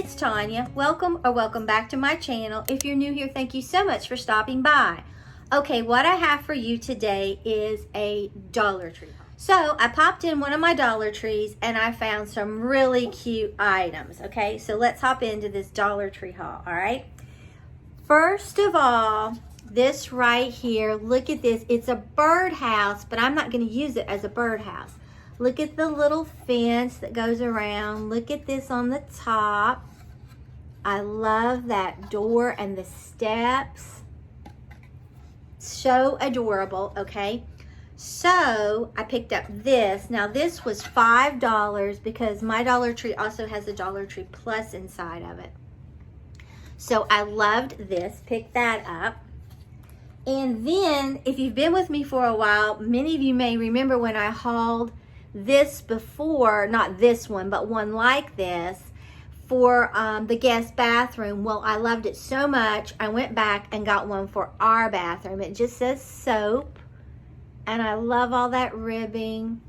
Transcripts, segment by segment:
it's Tanya. Welcome back to my channel. If you're new here, thank you so much for stopping by. Okay, what I have for you today is a Dollar Tree haul. So I popped in one of my Dollar Trees and I found some really cute items. Okay, so let's hop into this Dollar Tree haul, all right? First of all, this right here, look at this. It's a birdhouse, but I'm not going to use it as a birdhouse. Look at the little fence that goes around. Look at this on the top. I love that door and the steps. So adorable, okay? So I picked up this. Now this was $5 because my Dollar Tree also has a Dollar Tree Plus inside of it. So I loved this, picked that up. And then if you've been with me for a while, many of you may remember when I hauled this before, not this one, but one like this for the guest bathroom. Well, I loved it so much, I went back and got one for our bathroom. It just says soap, and I love all that ribbing.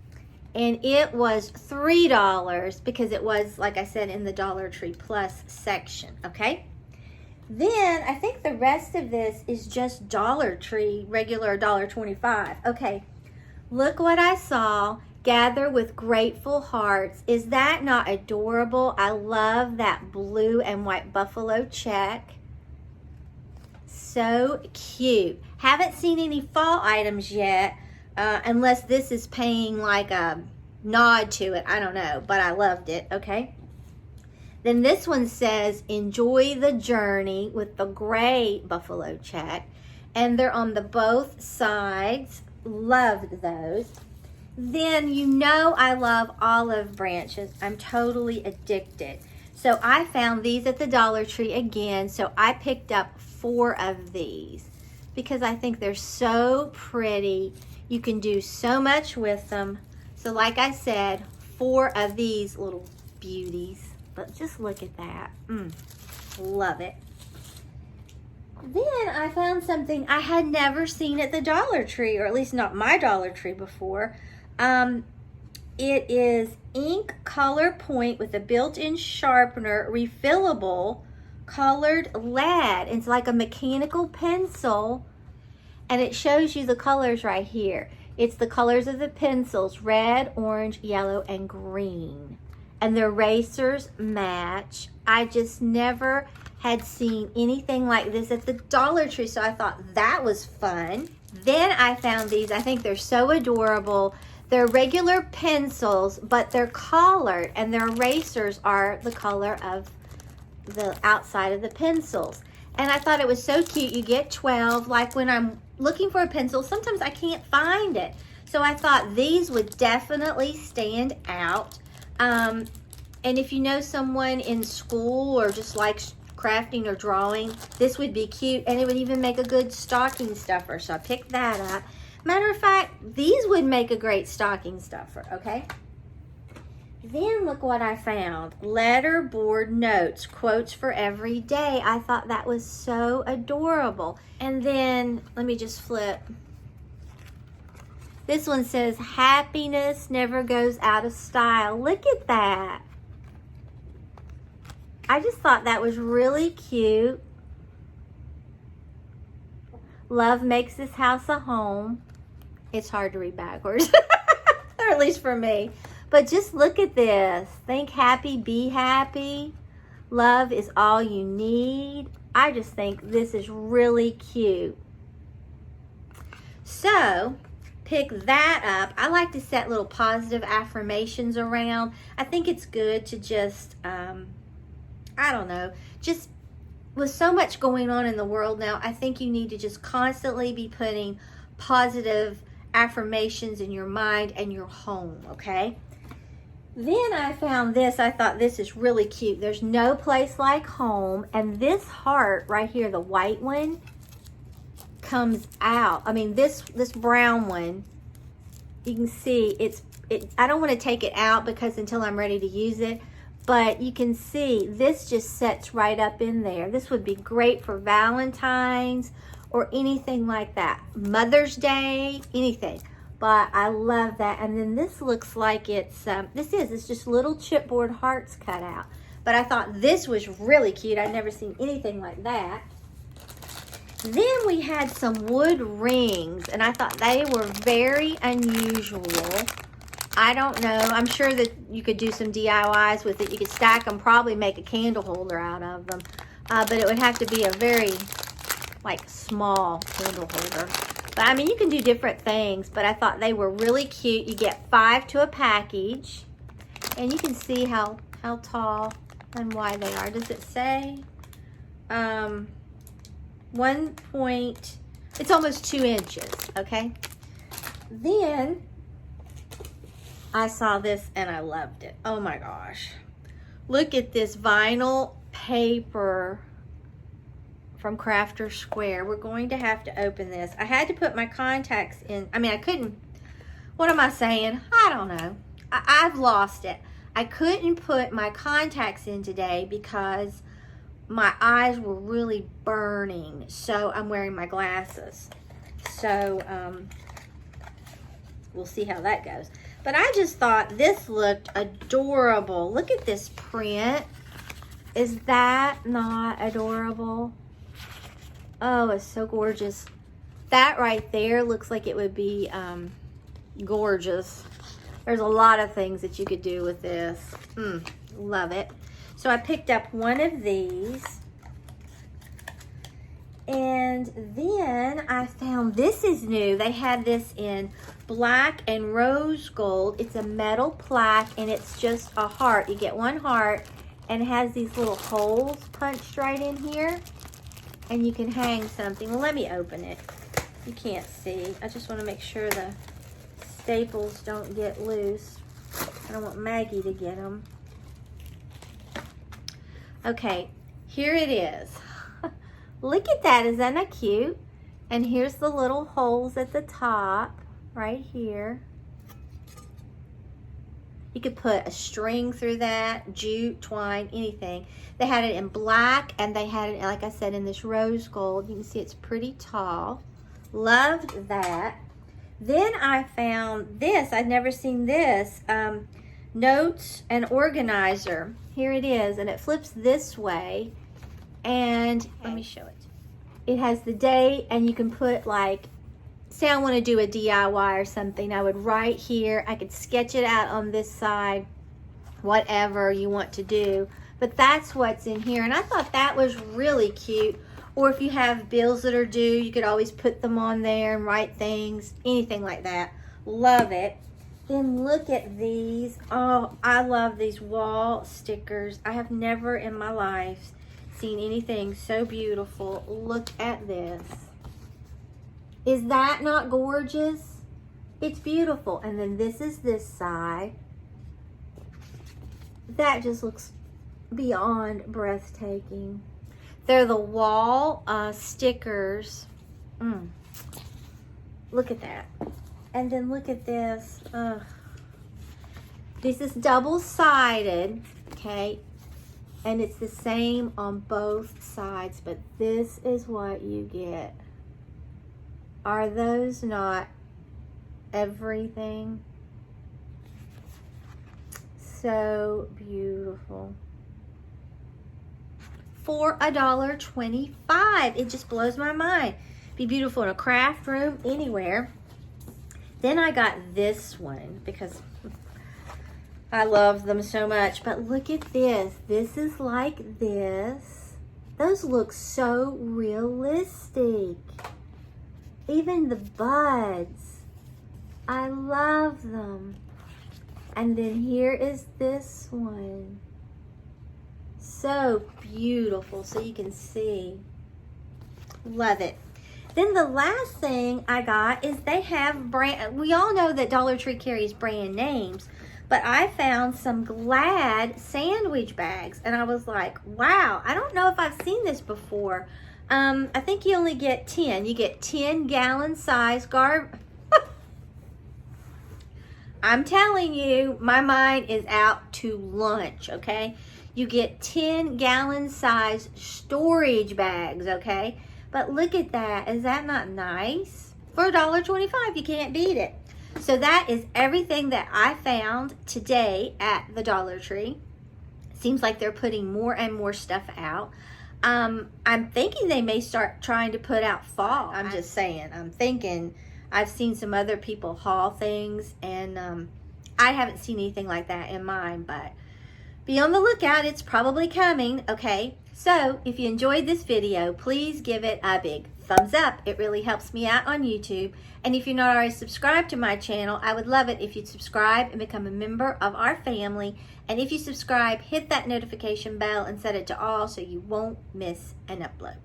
And it was $3 because it was, like I said, in the Dollar Tree Plus section, okay? Then I think the rest of this is just Dollar Tree, regular $1.25. Okay, look what I saw. Gather with grateful hearts. Is that not adorable? I love that blue and white buffalo check. So cute. Haven't seen any fall items yet, unless this is paying like a nod to it. I don't know, but I loved it, okay? Then this one says, enjoy the journey with the gray buffalo check. And they're on the both sides. Loved those. Then you know I love olive branches. I'm totally addicted. So I found these at the Dollar Tree again. So I picked up 4 of these because I think they're so pretty. You can do so much with them. So like I said, 4 of these little beauties. But just look at that. Love it. Then I found something I had never seen at the Dollar Tree, or at least not my Dollar Tree before. It is ink color point with a built-in sharpener, refillable, colored lead. It's like a mechanical pencil, and it shows you the colors right here. It's the colors of the pencils, red, orange, yellow, and green. And the erasers match. I just never had seen anything like this at the Dollar Tree, so I thought that was fun. Then I found these. I think they're so adorable. They're regular pencils, but they're colored, and their erasers are the color of the outside of the pencils. And I thought it was so cute. You get 12. Like when I'm looking for a pencil, sometimes I can't find it. So I thought these would definitely stand out. And if you know someone in school or just likes crafting or drawing, this would be cute, and it would even make a good stocking stuffer. So I picked that up. Matter of fact, these would make a great stocking stuffer, okay? Then look what I found. Letterboard notes, quotes for every day. I thought that was so adorable. And then, let me just flip. This one says, happiness never goes out of style. Look at that. I just thought that was really cute. Love makes this house a home. It's hard to read backwards, or at least for me. But just look at this. Think happy, be happy. Love is all you need. I just think this is really cute. So, pick that up. I like to set little positive affirmations around. I think it's good to just, I don't know, just with so much going on in the world now, I think you need to just constantly be putting positive affirmations in your mind and your home, okay? Then I found this. I thought this is really cute. There's no place like home. And this heart right here, the white one, comes out. I mean, this brown one, you can see I don't want to take it out because until I'm ready to use it, but you can see this just sets right up in there. This would be great for Valentine's or anything like that. Mother's Day, anything. But I love that. And then this looks like it's just little chipboard hearts cut out. but I thought this was really cute. I'd never seen anything like that. Then we had some wood rings, and I thought they were very unusual. I don't know. I'm sure that you could do some DIYs with it. You could stack them, probably make a candle holder out of them. But it would have to be a very, like, small candle holder. But, I mean, you can do different things. But I thought they were really cute. You get 5 to a package. And you can see how tall and wide they are. Does it say? It's almost 2 inches, okay? Then I saw this and I loved it. Oh my gosh. Look at this vinyl paper from Crafter Square. We're going to have to open this. I had to put my contacts in. I mean, I couldn't. What am I saying? I don't know. I've lost it. I couldn't put my contacts in today because my eyes were really burning, so I'm wearing my glasses. So we'll see how that goes. But I just thought this looked adorable. Look at this print. Is that not adorable? Oh, it's so gorgeous. That right there looks like it would be gorgeous. There's a lot of things that you could do with this. Love it. So I picked up one of these. And then I found, this is new. They had this in black and rose gold. It's a metal plaque and it's just a heart. You get 1 heart and it has these little holes punched right in here. And you can hang something. Well, let me open it. You can't see. I just want to make sure the staples don't get loose. I don't want Maggie to get them. Okay, here it is. Look at that. Is that not cute? And here's the little holes at the top right here. You could put a string through that, jute, twine, anything. They had it in black and they had it, like I said, in this rose gold. You can see it's pretty tall. Loved that. Then I found this. I'd never seen this. Notes and organizer. Here it is, and it flips this way. And let me show it. It has the date, and you can put, like, say I want to do a DIY or something. I would write here. I could sketch it out on this side, whatever you want to do. But that's what's in here, and I thought that was really cute. Or if you have bills that are due, you could always put them on there and write things, anything like that. Love it. Then look at these. Oh, I love these wall stickers. I have never in my life seen anything so beautiful. Look at this. Is that not gorgeous? It's beautiful. And then this is this side. That just looks beyond breathtaking. They're the wall stickers. Look at that. And then look at this. This is double-sided, okay? And it's the same on both sides, but this is what you get. Are those not everything? So beautiful. For $1.25. It just blows my mind. Be beautiful in a craft room, anywhere. Then I got this one because I love them so much. But look at this. This is like this. Those look so realistic. Even the buds. I love them. And then here is this one. So beautiful, so you can see. Love it. Then the last thing I got is they have brand, we all know that Dollar Tree carries brand names, but I found some Glad sandwich bags and I was like, wow, I don't know if I've seen this before. I think you only get 10. You get 10 gallon size I'm telling you, my mind is out to lunch, okay? You get 10 gallon size storage bags, okay? But look at that. Is that not nice? For $1.25, you can't beat it. So that is everything that I found today at the Dollar Tree. Seems like they're putting more and more stuff out. I'm thinking they may start trying to put out fall. I'm just saying. I'm thinking. I've seen some other people haul things, and I haven't seen anything like that in mine, but be on the lookout. It's probably coming. Okay, so if you enjoyed this video, please give it a big thumbs up. It really helps me out on YouTube. And if you're not already subscribed to my channel, I would love it if you'd subscribe and become a member of our family. And if you subscribe, hit that notification bell and set it to all so you won't miss an upload.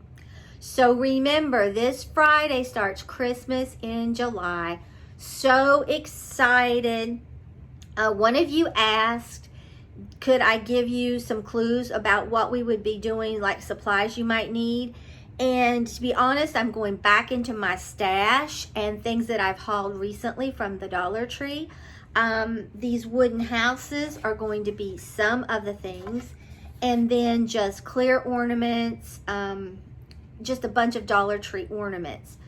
So remember, this Friday starts Christmas in July. So excited. One of you asked, could I give you some clues about what we would be doing, like supplies you might need? And to be honest, I'm going back into my stash and things that I've hauled recently from the Dollar Tree. These wooden houses are going to be some of the things. And then just clear ornaments, just a bunch of Dollar Tree ornaments.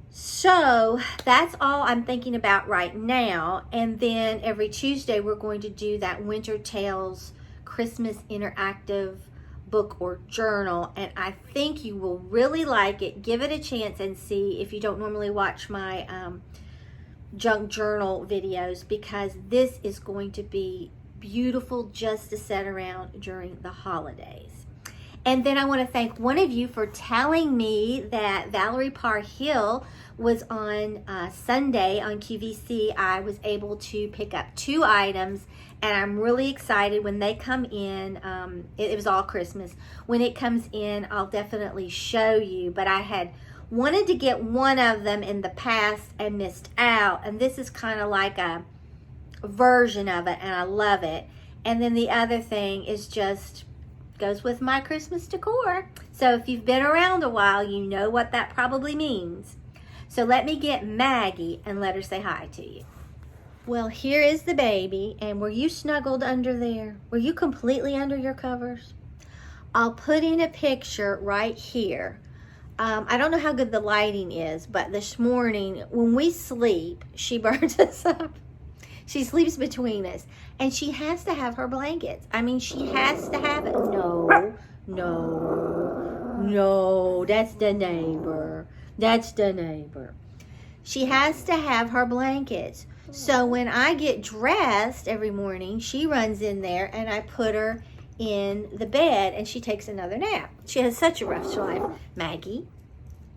So that's all I'm thinking about right now. And then every Tuesday, we're going to do that Winter Tales Christmas interactive book or journal, and I think you will really like it. Give it a chance and see if you don't normally watch my junk journal videos, because this is going to be beautiful just to set around during the holidays. And then I want to thank one of you for telling me that Valerie Parr Hill was on Sunday on QVC. I was able to pick up 2 items, and I'm really excited when they come in. It was all Christmas. When it comes in, I'll definitely show you. But I had wanted to get one of them in the past and missed out. And this is kind of like a version of it, and I love it. And then the other thing is just goes with my Christmas decor. So if you've been around a while, you know what that probably means. So let me get Maggie and let her say hi to you. Well, here is the baby. And were you snuggled under there? Were you completely under your covers? I'll put in a picture right here. I don't know how good the lighting is, but this morning when we sleep, she burns us up. She sleeps between us, and she has to have her blankets. I mean, she has to have it. No, that's the neighbor. That's the neighbor. She has to have her blankets. So when I get dressed every morning, she runs in there, and I put her in the bed, and she takes another nap. She has such a rough life. Maggie,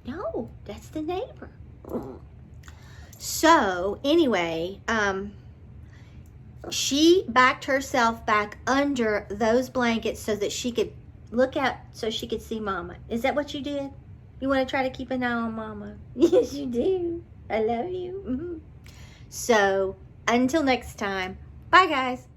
no, that's the neighbor. So anyway, she backed herself back under those blankets so that she could look out, so she could see Mama. Is that what you did? You want to try to keep an eye on Mama? Yes, you do. I love you. So until next time, bye guys.